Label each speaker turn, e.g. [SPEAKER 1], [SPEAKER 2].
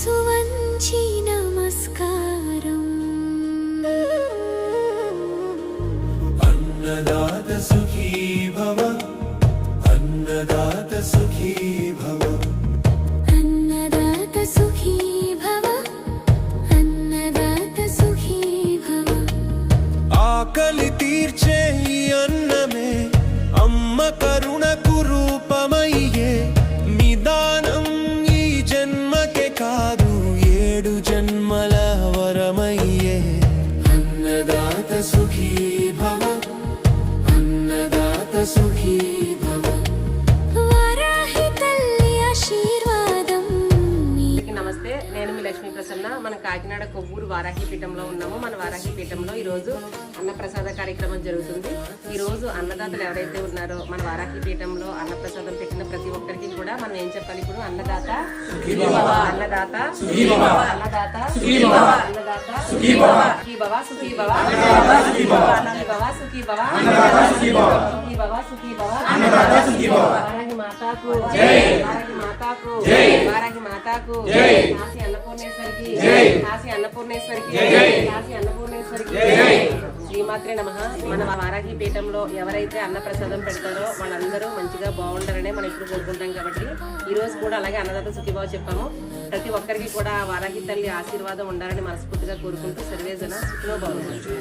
[SPEAKER 1] శిరసు వంచి నమస్కారం.
[SPEAKER 2] అన్నదాత సుఖీ భవ, అన్నదాత సుఖీ భవ,
[SPEAKER 1] అన్నదాత సుఖీ భవ, అన్నదాత సుఖీ భవ.
[SPEAKER 2] ఆకలి తీర్చే ఈ అన్నమే అమ్మ కరుణకు రూపమయ్యే, నిదానం ఈ జన్మకే కాదు 7 జన్మల వరమయ్యే. అన్నదాత సుఖీ భవ, అన్నదాత సుఖీ భవ.
[SPEAKER 1] వారాహి తల్లి ఆశీర్వాదం.
[SPEAKER 3] నమస్తే, నేను మీ లక్ష్మీ ప్రసన్న. మన కాకినాడ కొవ్వూరు వారాహి పీఠంలో ఉన్నాము. మన వారాహి పీఠంలో ఈరోజు అన్నప్రసాద కార్యక్రమం జరుగుతుంది. ఈరోజు అన్నదాతలు ఎవరైతే ఉన్నారో మన వారాహి పీఠంలో అన్నప్రసాదం పెట్టిన ప్రతి ఒక్కరికి కూడా మనం ఏం చెప్పాలి? ఇప్పుడు అన్నదాత అన్నదాత అన్నదాత సుఖీ భవ, అన్నదాత సుఖీ భవ, సుఖీ భవ, సుఖీ భవ, సుఖీ భవ, సుఖీ భవ, సుఖీ భవ. వారాహి మాతాకు జై, వారాహి మాతాకు జై, వారాహి మాతాకు జై. కాశీ అన్నపూర్ణేశ్వరికి జై, కాశీ అన్నపూర్ణేశ్వరికి జై, కాశీ అన్నపూర్ణేశ్వరికి జై. శ్రీమాత్రే నమః. మన వారాహి పీఠంలో ఎవరైతే అన్నప్రసాదం పెడతారో వాళ్ళందరూ మంచిగా బాగుంటారనే మనం ఇప్పుడు కోరుకుంటాం. కాబట్టి ఈ రోజు కూడా అలాగే అన్నదాత సుఖీభావ చెప్పాము. ప్రతి ఒక్కరికి కూడా వారాహి తల్లి ఆశీర్వాదం ఉండాలని మనస్ఫూర్తిగా కోరుకుంటూ సర్వేజన సుఖినో భవంతు.